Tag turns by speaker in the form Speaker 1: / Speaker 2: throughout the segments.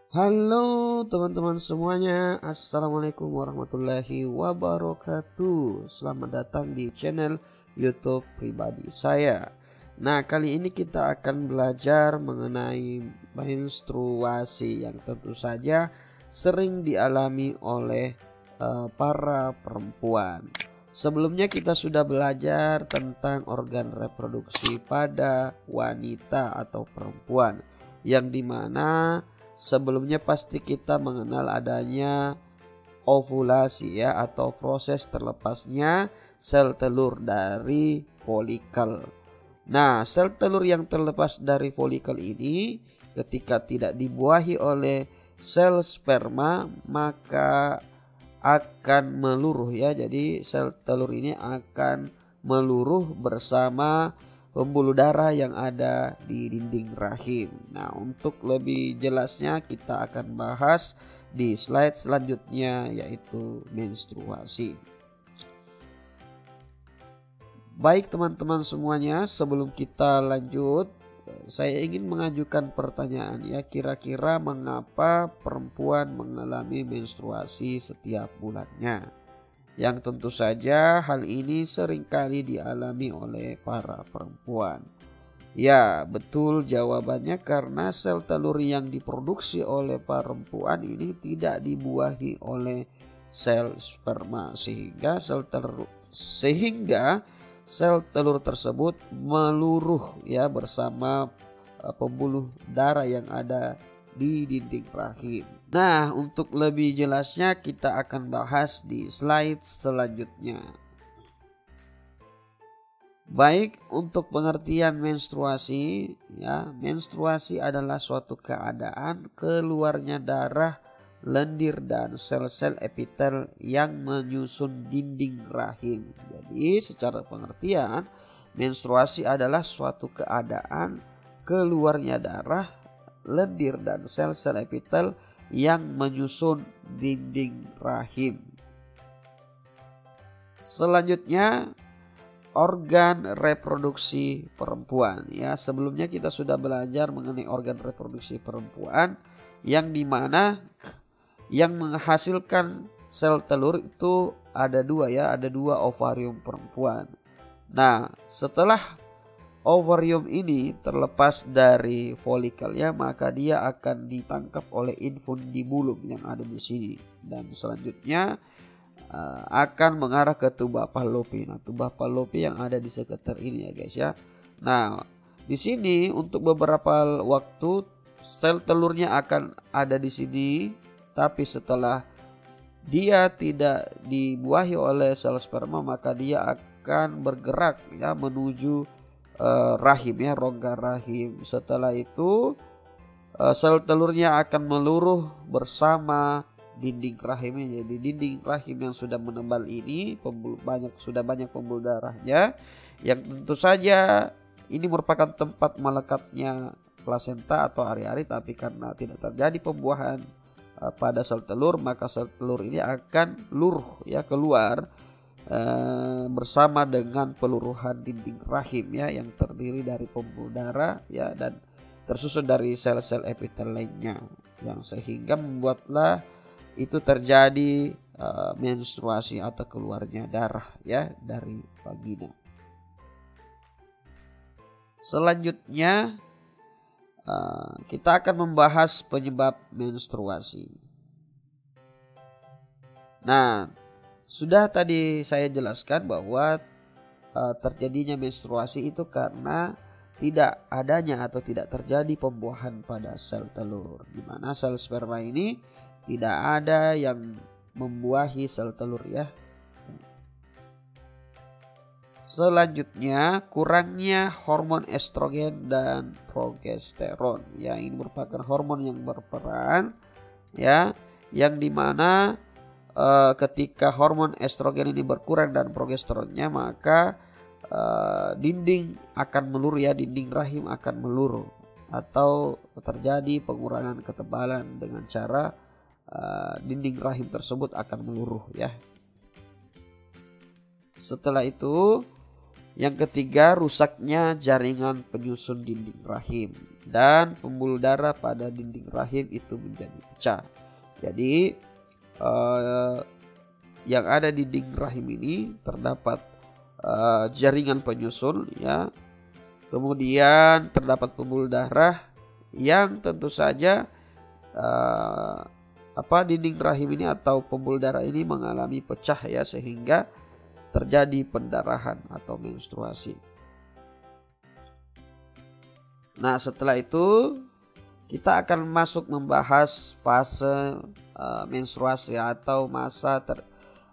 Speaker 1: Halo teman-teman semuanya, Assalamualaikum warahmatullahi wabarakatuh. Selamat datang di channel YouTube pribadi saya. Nah, kali ini kita akan belajar mengenai menstruasi yang tentu saja sering dialami oleh para perempuan. Sebelumnya kita sudah belajar tentang organ reproduksi pada wanita atau perempuan, yang dimana sebelumnya pasti kita mengenal adanya ovulasi ya, atau proses terlepasnya sel telur dari folikel. Nah, sel telur yang terlepas dari folikel ini ketika tidak dibuahi oleh sel sperma maka akan meluruh ya. Jadi sel telur ini akan meluruh bersama pembuluh darah yang ada di dinding rahim. Nah, untuk lebih jelasnya kita akan bahas di slide selanjutnya, yaitu menstruasi. Baik teman-teman semuanya, sebelum kita lanjut, saya ingin mengajukan pertanyaan ya, kira-kira mengapa perempuan mengalami menstruasi setiap bulannya? Yang tentu saja hal ini seringkali dialami oleh para perempuan. Ya, betul jawabannya karena sel telur yang diproduksi oleh perempuan ini tidak dibuahi oleh sel sperma sehingga sel telur tersebut meluruh ya bersama pembuluh darah yang ada di dinding rahim. Nah, untuk lebih jelasnya kita akan bahas di slide selanjutnya. Baik, untuk pengertian menstruasi ya, menstruasi adalah suatu keadaan keluarnya darah, lendir dan sel-sel epitel yang menyusun dinding rahim. Jadi, secara pengertian, menstruasi adalah suatu keadaan keluarnya darah, lendir dan sel-sel epitel yang menyusun dinding rahim. Selanjutnya, organ reproduksi perempuan ya. Sebelumnya kita sudah belajar mengenai organ reproduksi perempuan, yang dimana yang menghasilkan sel telur itu ada dua ya, ada dua ovarium perempuan. Nah, setelah ovarium ini terlepas dari folikelnya, maka dia akan ditangkap oleh infundibulum yang ada di sini dan selanjutnya akan mengarah ke tuba Fallopi. Nah, tuba Fallopi yang ada di sekitar ini ya guys ya. Nah, di sini untuk beberapa waktu sel telurnya akan ada di sini, tapi setelah dia tidak dibuahi oleh sel sperma maka dia akan bergerak ya menuju rahim ya, rongga rahim. Setelah itu sel telurnya akan meluruh bersama dinding rahimnya. Jadi dinding rahim yang sudah menebal ini sudah banyak pembuluh darahnya, yang tentu saja ini merupakan tempat melekatnya plasenta atau ari-ari, tapi karena tidak terjadi pembuahan pada sel telur maka sel telur ini akan luruh ya keluar bersama dengan peluruhan dinding rahim ya, yang terdiri dari pembuluh darah ya dan tersusun dari sel-sel epitel lainnya, yang sehingga membuatlah itu terjadi menstruasi atau keluarnya darah ya dari vagina. Selanjutnya kita akan membahas penyebab menstruasi. Nah, sudah tadi saya jelaskan bahwa terjadinya menstruasi itu karena tidak adanya atau tidak terjadi pembuahan pada sel telur, di mana sel sperma ini tidak ada yang membuahi sel telur ya. Selanjutnya, kurangnya hormon estrogen dan progesteron ya, ini merupakan hormon yang berperan ya, yang dimana ketika hormon estrogen ini berkurang dan progesteronnya maka dinding akan meluruh ya, dinding rahim akan meluruh atau terjadi pengurangan ketebalan dengan cara dinding rahim tersebut akan meluruh ya. Setelah itu yang ketiga, rusaknya jaringan penyusun dinding rahim. dan pembuluh darah pada dinding rahim itu menjadi pecah. Jadi yang ada di dinding rahim ini terdapat jaringan penyusul ya. Kemudian terdapat pembuluh darah yang tentu saja dinding rahim ini atau pembuluh darah ini mengalami pecah ya, sehingga terjadi pendarahan atau menstruasi. Nah, setelah itu kita akan masuk membahas fase menstruasi atau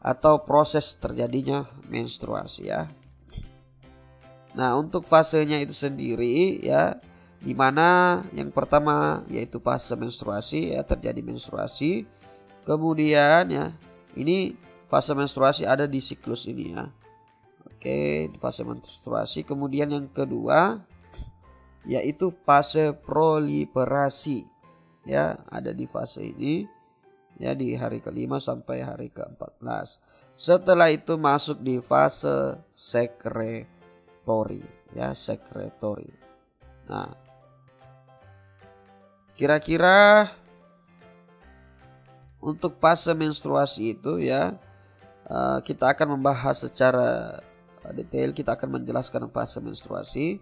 Speaker 1: atau proses terjadinya menstruasi ya. Nah, untuk fasenya itu sendiri ya, di mana yang pertama yaitu fase menstruasi ya, terjadi menstruasi. Kemudian ya, ini fase menstruasi ada di siklus ini ya. Oke, di fase menstruasi. Kemudian yang kedua yaitu fase proliferasi ya, ada di fase ini ya, di hari ke-5 sampai hari ke-14. Setelah itu masuk di fase sekretori ya, sekretori. Nah, kira-kira untuk fase menstruasi itu ya, kita akan membahas secara detail. Kita akan menjelaskan fase menstruasi.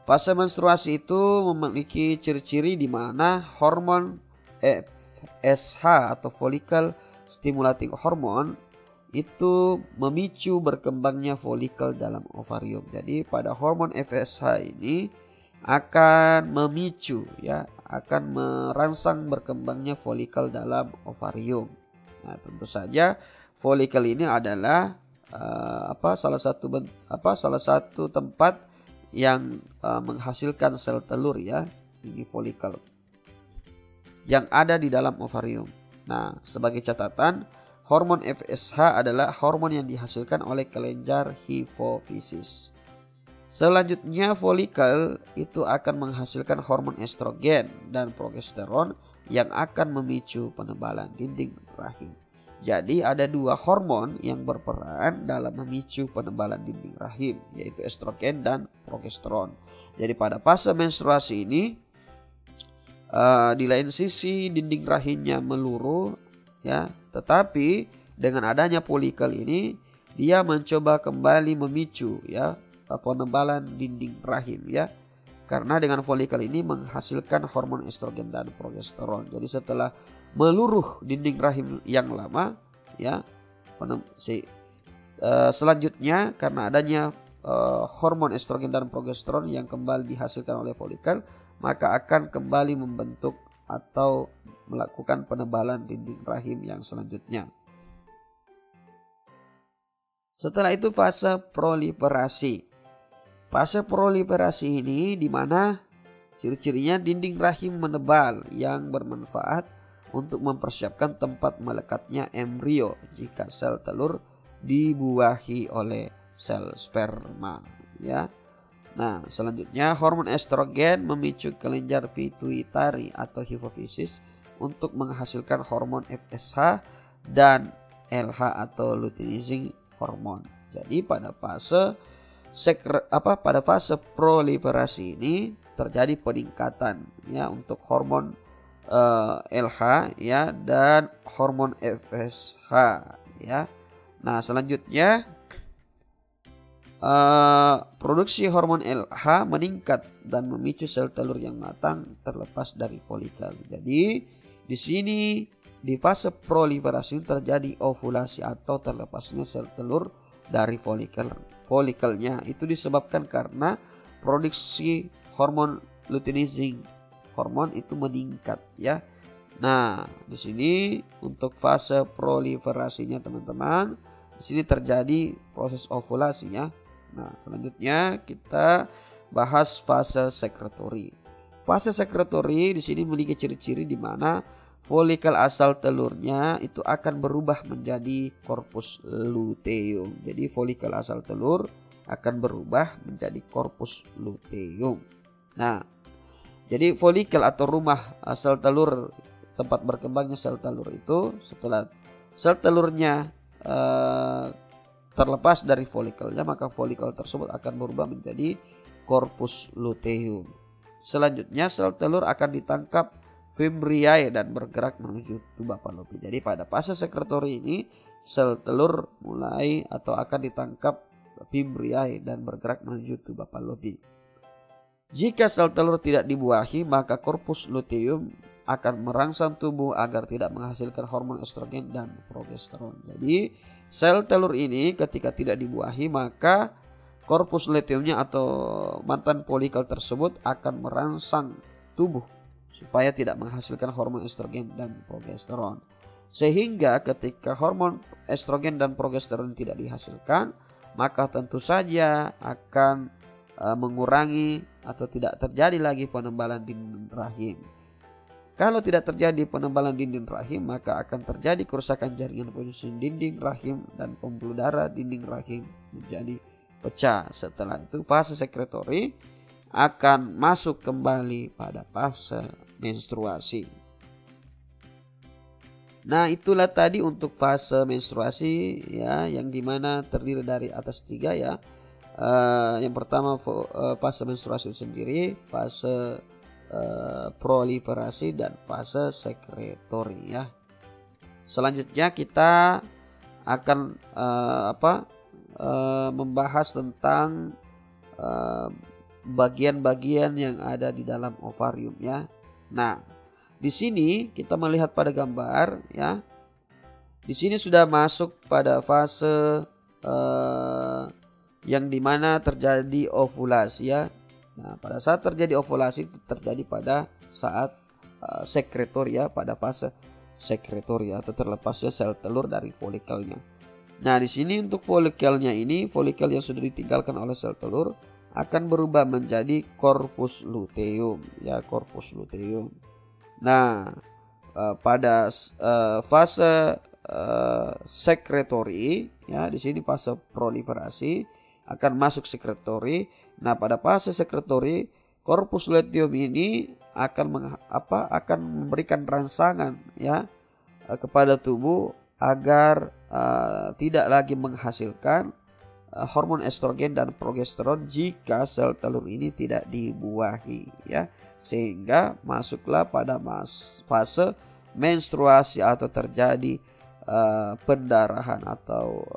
Speaker 1: Fase menstruasi itu memiliki ciri-ciri di mana hormon FSH atau follicle stimulating hormone itu memicu berkembangnya folikel dalam ovarium. Jadi pada hormon FSH ini akan memicu ya, akan merangsang berkembangnya folikel dalam ovarium. Nah, tentu saja folikel ini adalah salah satu tempat yang menghasilkan sel telur ya, ini folikel yang ada di dalam ovarium. Nah, sebagai catatan, hormon FSH adalah hormon yang dihasilkan oleh kelenjar hipofisis. Selanjutnya, folikel itu akan menghasilkan hormon estrogen dan progesteron yang akan memicu penebalan dinding rahim. Jadi ada dua hormon yang berperan dalam memicu penebalan dinding rahim, yaitu estrogen dan progesteron. Jadi pada fase menstruasi ini, di lain sisi dinding rahimnya meluruh ya, tetapi dengan adanya folikel ini dia mencoba kembali memicu ya penebalan dinding rahim ya, karena dengan folikel ini menghasilkan hormon estrogen dan progesteron. Jadi setelah meluruh dinding rahim yang lama ya, selanjutnya karena adanya hormon estrogen dan progesteron yang kembali dihasilkan oleh folikel, maka akan kembali membentuk atau melakukan penebalan dinding rahim yang selanjutnya. Setelah itu fase proliferasi. Fase proliferasi ini di mana ciri-cirinya dinding rahim menebal yang bermanfaat untuk mempersiapkan tempat melekatnya embrio jika sel telur dibuahi oleh sel sperma ya. Nah, selanjutnya hormon estrogen memicu kelenjar pituitari atau hipofisis untuk menghasilkan hormon FSH dan LH atau luteinizing hormone. Jadi pada fase proliferasi ini terjadi peningkatan ya untuk hormon LH ya dan hormon FSH ya. Nah, selanjutnya produksi hormon LH meningkat dan memicu sel telur yang matang terlepas dari folikel. Jadi di sini di fase proliferasi terjadi ovulasi atau terlepasnya sel telur dari folikelnya. Itu disebabkan karena produksi hormon luteinizing hormon itu meningkat ya. Nah, di sini untuk fase proliferasinya teman-teman, di sini terjadi proses ovulasi ya. Nah, selanjutnya kita bahas fase sekretori. Fase sekretori di sini memiliki ciri-ciri di mana folikel asal telurnya itu akan berubah menjadi korpus luteum. Jadi folikel asal telur akan berubah menjadi korpus luteum. Nah, jadi folikel atau rumah sel telur, tempat berkembangnya sel telur itu, setelah sel telurnya terlepas dari folikelnya, maka folikel tersebut akan berubah menjadi korpus luteum. selanjutnya sel telur akan ditangkap Fimbriae dan bergerak menuju tuba Fallopi. Jadi pada fase sekretory ini sel telur mulai atau akan ditangkap Fimbriae dan bergerak menuju tuba Fallopi. Jika sel telur tidak dibuahi, maka korpus luteum akan merangsang tubuh agar tidak menghasilkan hormon estrogen dan progesteron. Jadi sel telur ini ketika tidak dibuahi, maka korpus luteumnya atau mantan folikel tersebut akan merangsang tubuh supaya tidak menghasilkan hormon estrogen dan progesteron. Sehingga ketika hormon estrogen dan progesteron tidak dihasilkan, maka tentu saja akan mengurangi atau tidak terjadi lagi penebalan dinding rahim. Kalau tidak terjadi penebalan dinding rahim, maka akan terjadi kerusakan jaringan penyusun dinding rahim dan pembuluh darah dinding rahim menjadi pecah. Setelah itu fase sekretory akan masuk kembali pada fase menstruasi. Nah, itulah tadi untuk fase menstruasi ya, yang dimana terdiri dari atas 3 ya. Yang pertama fase menstruasi itu sendiri, fase proliferasi dan fase sekretory ya. Selanjutnya kita akan membahas tentang bagian-bagian yang ada di dalam ovarium ya. Nah, di sini kita melihat pada gambar ya. Di sini sudah masuk pada fase yang dimana terjadi ovulasi ya. Nah, pada saat terjadi ovulasi terjadi pada saat sekretory ya, pada fase sekretory atau terlepasnya sel telur dari folikelnya. Nah, di sini untuk folikelnya ini, folikel yang sudah ditinggalkan oleh sel telur akan berubah menjadi korpus luteum ya, korpus luteum. Nah, pada fase sekretory ya, di sini fase proliferasi akan masuk sekretory. Nah, pada fase sekretory korpus luteum ini akan memberikan rangsangan ya kepada tubuh agar tidak lagi menghasilkan hormon estrogen dan progesteron jika sel telur ini tidak dibuahi ya, sehingga masuklah pada fase menstruasi atau terjadi pendarahan atau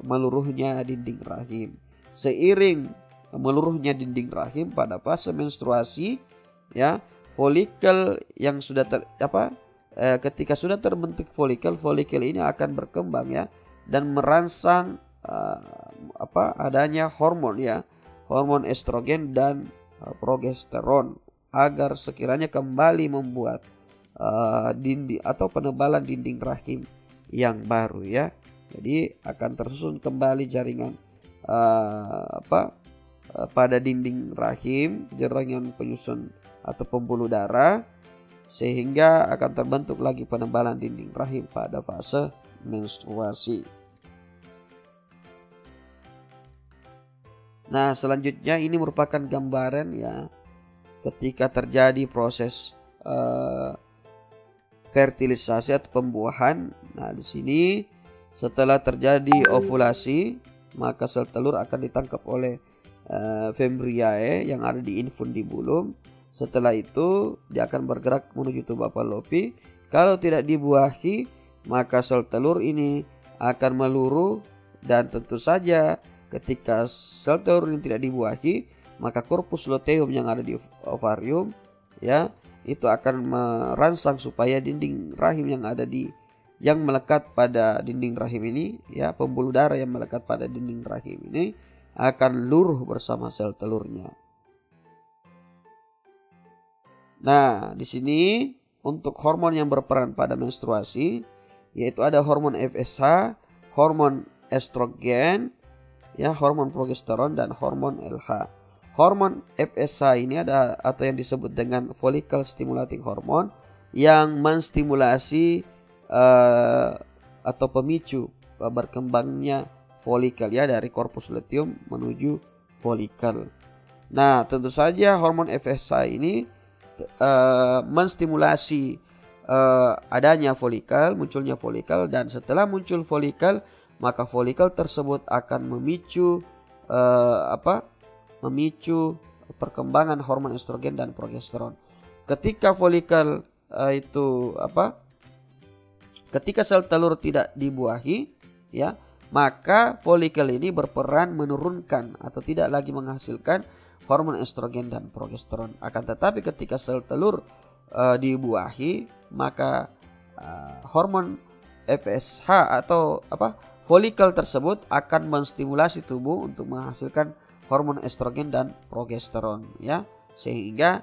Speaker 1: meluruhnya dinding rahim. Seiring meluruhnya dinding rahim pada fase menstruasi ya, folikel yang sudah ketika sudah terbentuk folikel ini akan berkembang ya dan merangsang adanya hormon ya, hormon estrogen dan progesteron agar sekiranya kembali membuat dinding atau penebalan dinding rahim yang baru ya. Jadi akan tersusun kembali jaringan pada dinding rahim, jaringan penyusun atau pembuluh darah, sehingga akan terbentuk lagi penebalan dinding rahim pada fase menstruasi. Nah, selanjutnya ini merupakan gambaran ya ketika terjadi proses fertilisasi atau pembuahan. Nah, di sini setelah terjadi ovulasi, maka sel telur akan ditangkap oleh Fimbriae yang ada di infundibulum. Setelah itu dia akan bergerak menuju tuba Fallopi. Kalau tidak dibuahi, maka sel telur ini akan meluruh, dan tentu saja ketika sel telur ini tidak dibuahi, maka korpus luteum yang ada di ovarium ya, itu akan merangsang supaya dinding rahim yang melekat pada dinding rahim ini ya, pembuluh darah yang melekat pada dinding rahim ini akan luruh bersama sel telurnya. Nah, di sini untuk hormon yang berperan pada menstruasi yaitu ada hormon FSH, hormon estrogen, ya, hormon progesteron dan hormon LH. Hormon FSH ini ada atau yang disebut dengan follicle stimulating hormone yang menstimulasi atau pemicu berkembangnya folikel ya, dari korpus luteum menuju folikel. Nah, tentu saja hormon FSH ini menstimulasi adanya folikel, munculnya folikel, dan setelah muncul folikel maka folikel tersebut akan memicu perkembangan hormon estrogen dan progesteron. Ketika folikel ketika sel telur tidak dibuahi, ya, maka folikel ini berperan menurunkan atau tidak lagi menghasilkan hormon estrogen dan progesteron. Akan tetapi ketika sel telur dibuahi, maka hormon FSH atau folikel tersebut akan menstimulasi tubuh untuk menghasilkan hormon estrogen dan progesteron, ya, sehingga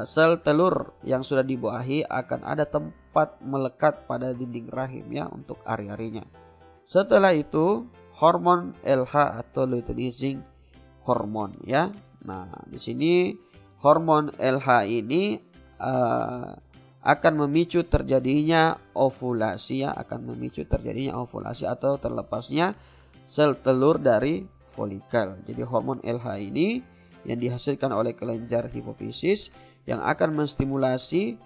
Speaker 1: sel telur yang sudah dibuahi akan ada tempat melekat pada dinding rahim, ya, untuk ari-arinya. Setelah itu hormon LH atau luteinizing hormon, ya. Nah, di sini hormon LH ini akan memicu terjadinya ovulasi, ya, akan memicu terjadinya ovulasi atau terlepasnya sel telur dari folikel. Jadi hormon LH ini yang dihasilkan oleh kelenjar hipofisis yang akan menstimulasi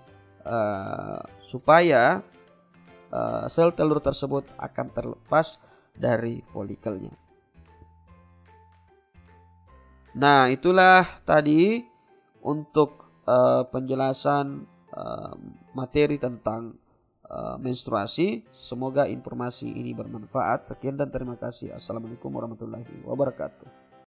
Speaker 1: supaya sel telur tersebut akan terlepas dari folikelnya. Nah, itulah tadi untuk penjelasan materi tentang menstruasi. Semoga informasi ini bermanfaat. Sekian dan terima kasih. Assalamualaikum warahmatullahi wabarakatuh.